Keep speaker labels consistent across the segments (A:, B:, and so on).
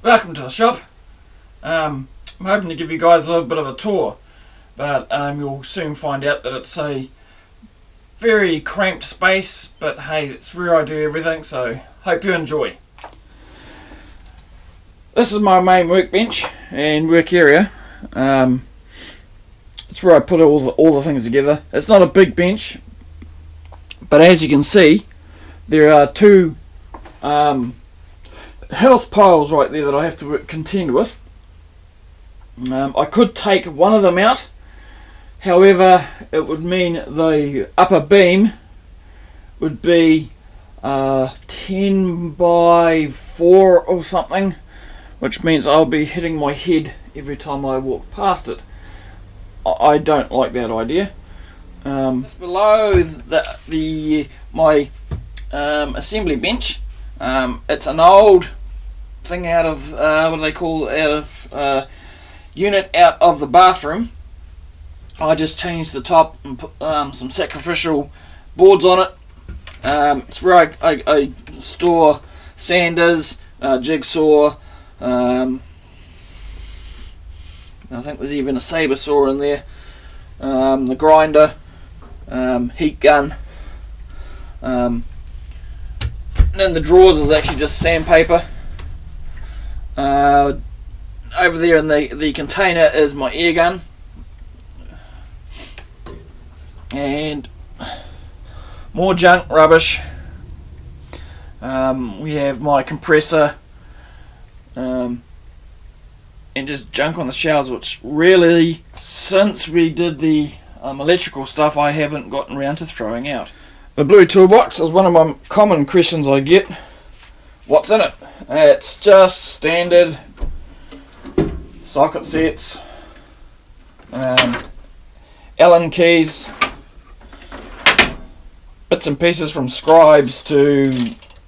A: Welcome to the shop. I'm hoping to give you guys a little bit of a tour, but you'll soon find out that it's a very cramped space, but hey, it's where I do everything, so hope you enjoy. This is my main workbench and work area. It's where I put all the things together. It's not a big bench, but as you can see, there are two health piles right there that I have to contend with. I could take one of them out, however it would mean the upper beam would be 10 by 4 or something, which means I'll be hitting my head every time I walk past it. I don't like that idea. Just below my assembly bench, it's an old thing out of unit out of the bathroom. I just changed the top and put some sacrificial boards on it. It's where I store sanders, jigsaw. I think there's even a saber saw in there. The grinder, heat gun. And then the drawers is actually just sandpaper. Over there in the container is my air gun, and more junk rubbish. We have my compressor, and just junk on the shelves, which really, since we did the electrical stuff, I haven't gotten around to throwing out. The blue toolbox is one of my common questions I get. What's in it? It's just standard socket sets, Allen keys, bits and pieces from scribes to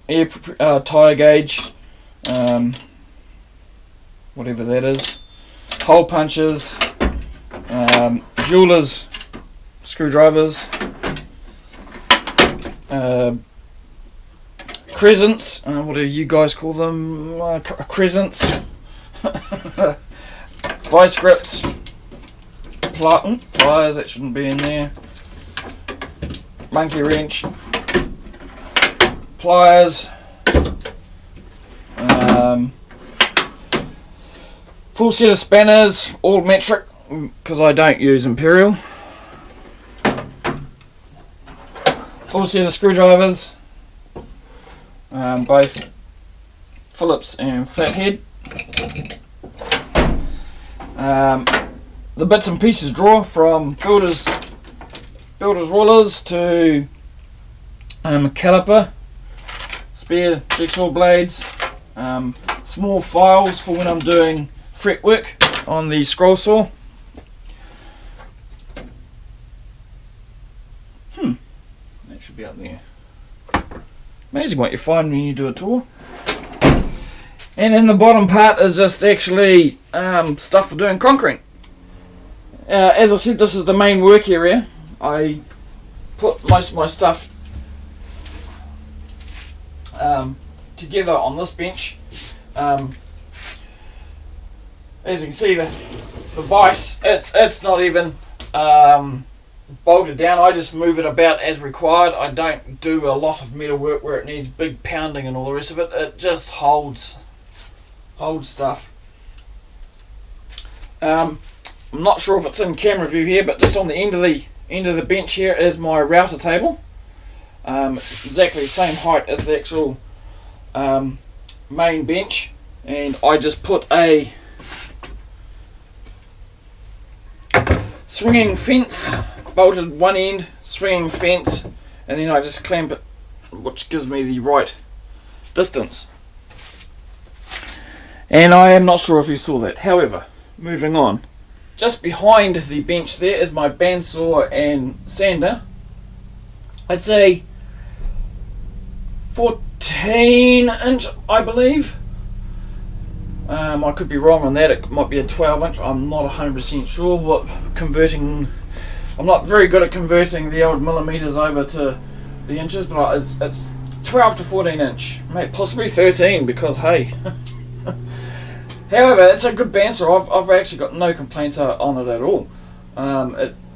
A: air tire gauge, whatever that is, hole punches, jewelers screwdrivers, crescents, what do you guys call them? Crescents, vice grips, pliers, that shouldn't be in there, monkey wrench, pliers, full set of spanners, all metric because I don't use imperial, full set of screwdrivers, both Phillips and flathead. The bits and pieces drawer from builders rulers to caliper, spare jigsaw blades, small files for when I'm doing fret work on the scroll saw. That should be up there. Amazing what you find when you do a tour. And in the bottom part is just actually stuff for doing concrete. As I said, this is the main work area. I put most of my stuff together on this bench. As you can see, the vise, it's not even bolted down. I just move it about as required. I don't do a lot of metal work where it needs big pounding and all the rest of it. It just holds stuff. I'm not sure if it's in camera view here, but just on the end of the bench here is my router table. It's exactly the same height as the actual main bench, and I just put a swinging fence, bolted one end, swinging fence, and then I just clamp it, which gives me the right distance. And I am not sure if you saw that. However, moving on, just behind the bench there is my bandsaw and sander. It's a 14-inch, I believe. I could be wrong on that. It might be a 12-inch. I'm not 100% sure. I'm not very good at converting the old millimeters over to the inches, but it's 12 to 14 inch, mate, possibly 13, because hey, However, it's a good bandsaw. I've actually got no complaints on it at all.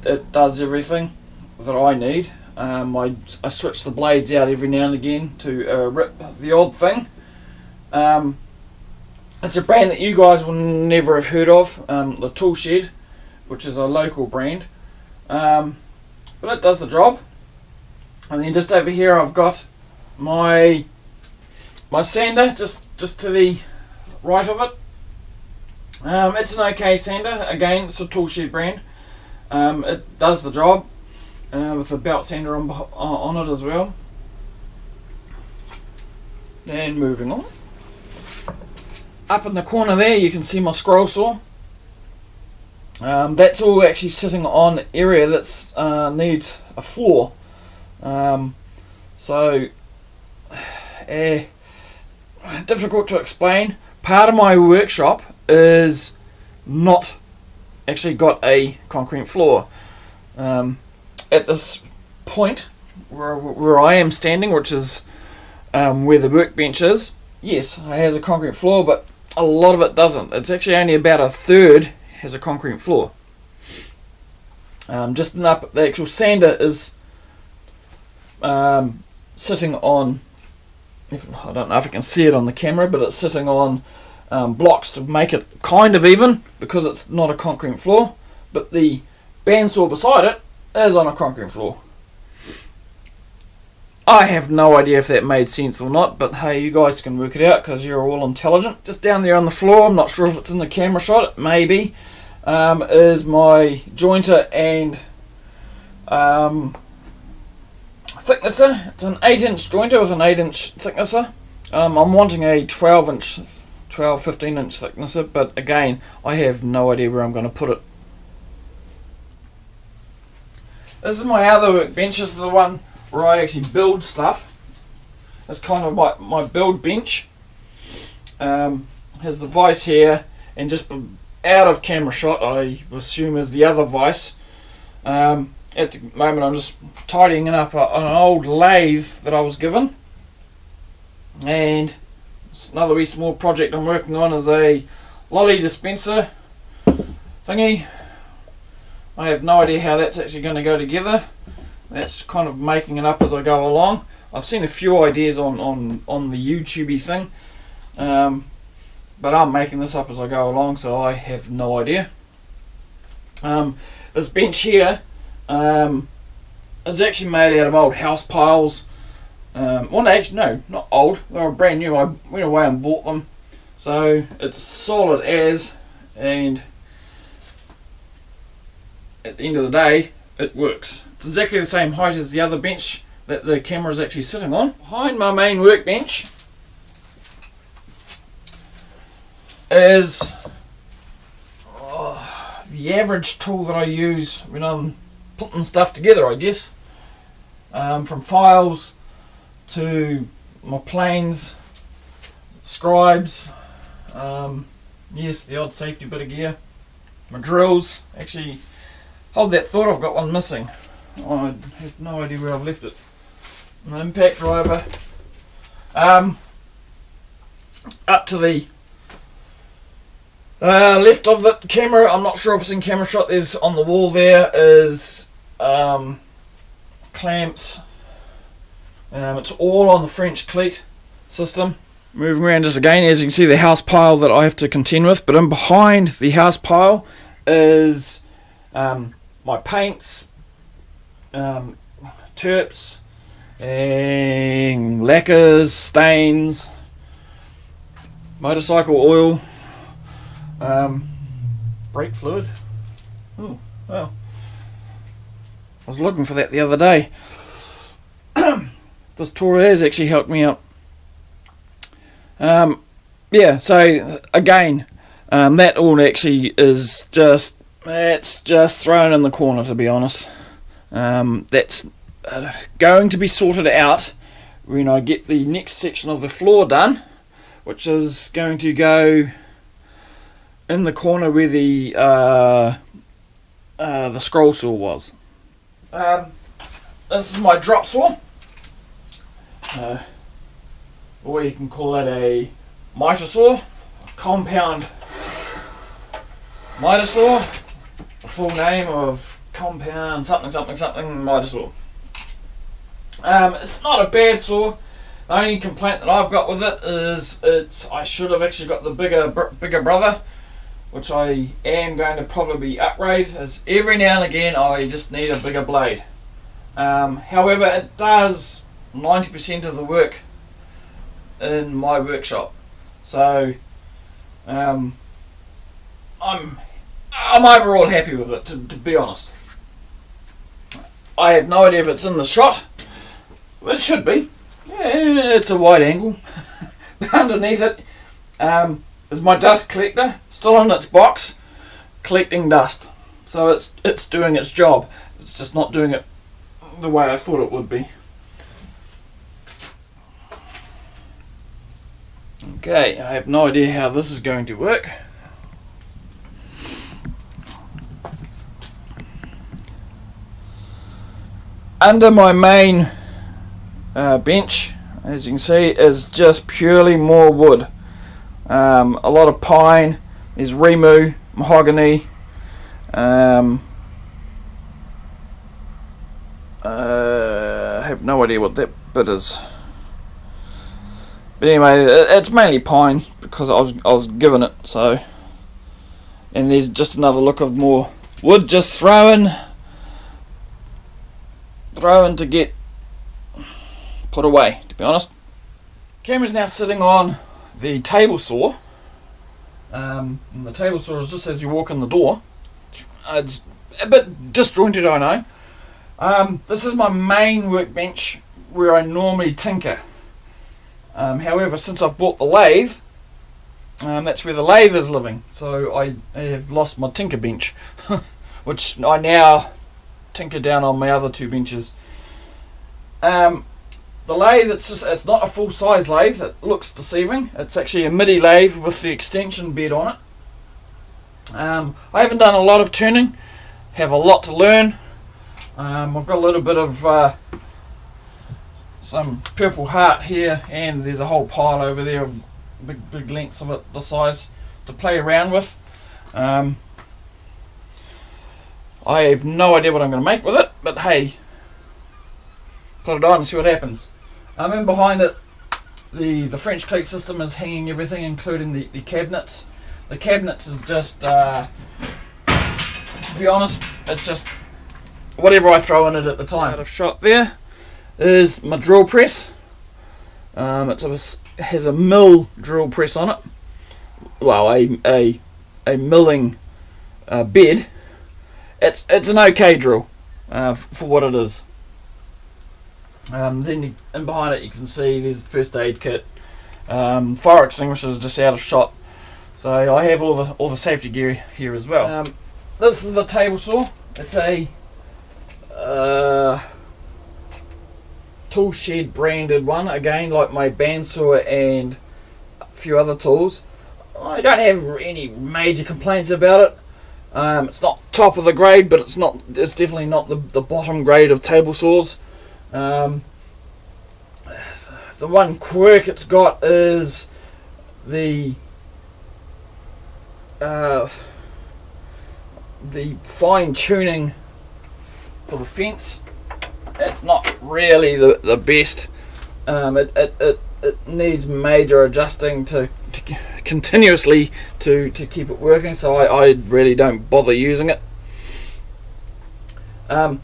A: It does everything that I need. I switch the blades out every now and again to rip the odd thing. It's a brand that you guys will never have heard of, the Tool Shed, which is a local brand. But it does the job. And then just over here I've got my sander just to the right of it. It's an okay sander. Again, it's a Tool Shed brand. It does the job with a belt sander on it as well. And moving on. Up in the corner there you can see my scroll saw. That's all actually sitting on an area that needs a floor. So difficult to explain. Part of my workshop is not actually got a concrete floor. At this point where I am standing, which is where the workbench is, yes, it has a concrete floor, but a lot of it doesn't. It's actually only about a third has a concrete floor. Just enough. The actual sander is sitting on, I don't know if I can see it on the camera, but it's sitting on blocks to make it kind of even, because it's not a concrete floor, but the bandsaw beside it is on a concrete floor. I have no idea if that made sense or not, but hey, you guys can work it out because you're all intelligent. Just down there on the floor, I'm not sure if it's in the camera shot, it may be, is my jointer and thicknesser. It's an 8-inch jointer with an 8-inch thicknesser. I'm wanting a 15-inch thicknesser, but again, I have no idea where I'm going to put it. This is my other workbench. This is the one where I actually build stuff. It's kind of my build bench. Has the vise here, and just out of camera shot, I assume is the other vise. At the moment I'm just tidying up an old lathe that I was given, and another wee small project I'm working on is a lolly dispenser thingy. I have no idea how that's actually going to go together. That's kind of making it up as I go along. I've seen a few ideas on the YouTubey thing, but I'm making this up as I go along, so I have no idea. This bench here is actually made out of old house piles. Well, actually, no, not old. They were brand new. I went away and bought them, so it's solid as, and at the end of the day, it works. It's exactly the same height as the other bench that the camera is actually sitting on. Behind my main workbench is the average tool that I use when I'm putting stuff together, I guess. From files to my planes, scribes, yes, the odd safety bit of gear, my drills. Actually, hold that thought, I've got one missing. I have no idea where I've left it. My impact driver. Up to the left of the camera, I'm not sure if it's in camera shot, there's on the wall there is clamps. It's all on the French cleat system. Moving around just again, as you can see, the house pile that I have to contend with, but in behind the house pile is my paints, terps, and lacquers, stains, motorcycle oil, brake fluid. Oh, well, I was looking for that the other day. This tour has actually helped me out. Yeah, so again, that all actually is just, it's just thrown in the corner, to be honest. That's going to be sorted out when I get the next section of the floor done, which is going to go in the corner where the scroll saw was. This is my drop saw, or you can call it a miter saw, compound miter saw, the full name of compound something miter saw. It's not a bad saw. The only complaint that I've got with it is I should have actually got the bigger brother, which I am going to probably upgrade, as every now and again I just need a bigger blade. However, it does 90% of the work in my workshop, so I'm overall happy with it, to be honest. I have no idea if it's in the shot. It should be. Yeah, it's a wide angle. Underneath it is my dust collector, still in its box, collecting dust. So it's doing its job. It's just not doing it the way I thought it would be. Okay, I have no idea how this is going to work. Under my main bench, as you can see, is just purely more wood. A lot of pine, there's remu, mahogany, I have no idea what that bit is. But anyway, it's mainly pine because I was given it. So, and there's just another look of more wood just thrown to get put away, to be honest. Camera's now sitting on the table saw, and the table saw is just as you walk in the door. It's a bit disjointed, I know. This is my main workbench where I normally tinker. However, since I've bought the lathe, that's where the lathe is living, so I have lost my tinker bench, which I now tinker down on my other two benches. The lathe, it's not a full size lathe. It looks deceiving. It's actually a midi lathe with the extension bed on it. I haven't done a lot of turning, have a lot to learn. I've got a little bit of some purple heart here, and there's a whole pile over there of big lengths of it, the size, to play around with. I have no idea what I'm going to make with it, but hey, put it on and see what happens. In behind it, the French cleat system is hanging everything, including the cabinets. The cabinets is just, to be honest, it's just whatever I throw in it at the time. Out of shot there is my drill press. It has a mill drill press on it. Well, a milling bed. It's an okay drill for what it is. Then in behind it you can see there's the first aid kit. Fire extinguisher is just out of shot. So I have all the safety gear here as well. This is the table saw. It's a tool shed branded one, again like my bandsaw and a few other tools. I don't have any major complaints about it. It's not top of the grade, but it's definitely not the bottom grade of table saws. The one quirk it's got is the fine tuning for the fence. It's not really the best. It needs major adjusting to continuously to keep it working, so I really don't bother using it. Then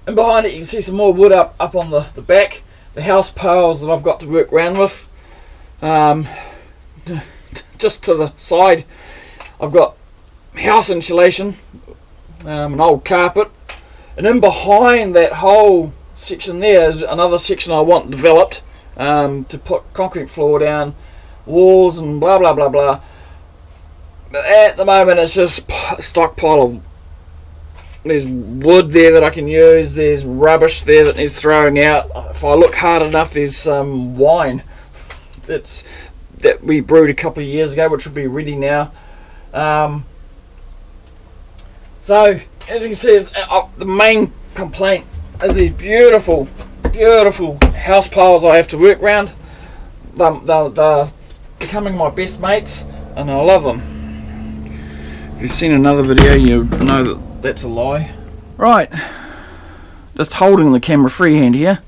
A: in behind it you can see some more wood up on the back. The house piles that I've got to work around with. Just to the side I've got house insulation, an old carpet, and in behind that whole section there is another section I want developed, to put concrete floor down, walls and blah blah blah blah. But at the moment it's just a stockpile of, there's wood there that I can use, there's rubbish there that needs throwing out. If I look hard enough, there's some wine that we brewed a couple of years ago, which will be ready now. So as you can see, the main complaint is these beautiful house piles I have to work around. They're becoming my best mates, and I love them. If you've seen another video, you know that that's a lie. Right, just holding the camera freehand here.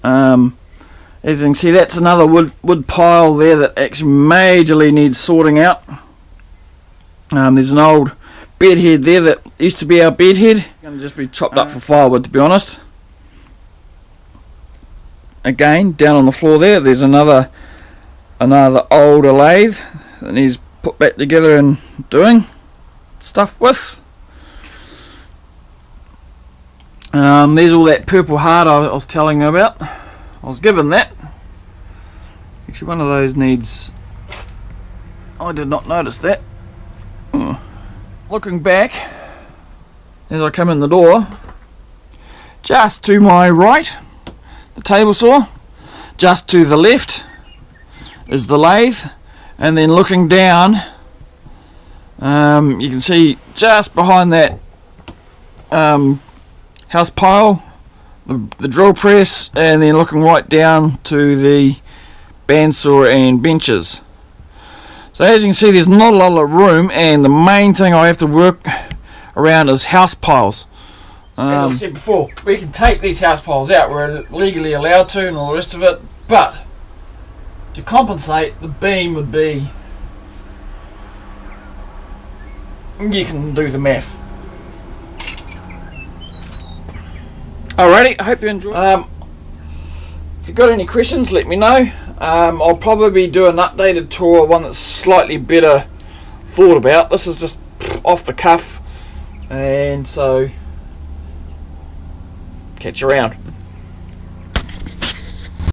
A: As you can see, that's another wood pile there that actually majorly needs sorting out. There's an old bed head there that used to be our bed head. Going to just be chopped up for firewood, to be honest. Again, down on the floor there's another older lathe that needs put back together and doing stuff with. There's all that purple heart I was telling you about. I was given that. Actually, one of those needs... I did not notice that. Looking back, as I come in the door, just to my right, the table saw. Just to the left is the lathe, and then looking down, you can see just behind that house pile, the drill press, and then looking right down to the bandsaw and benches. So as you can see, there's not a lot of room, and the main thing I have to work around is house piles. As I said before, we can take these house piles out, we're legally allowed to and all the rest of it, but to compensate, the beam would be, you can do the math. Alrighty, I hope you enjoyed. If you've got any questions, let me know. I'll probably do an updated tour, one that's slightly better thought about. This is just off the cuff, and so catch you around.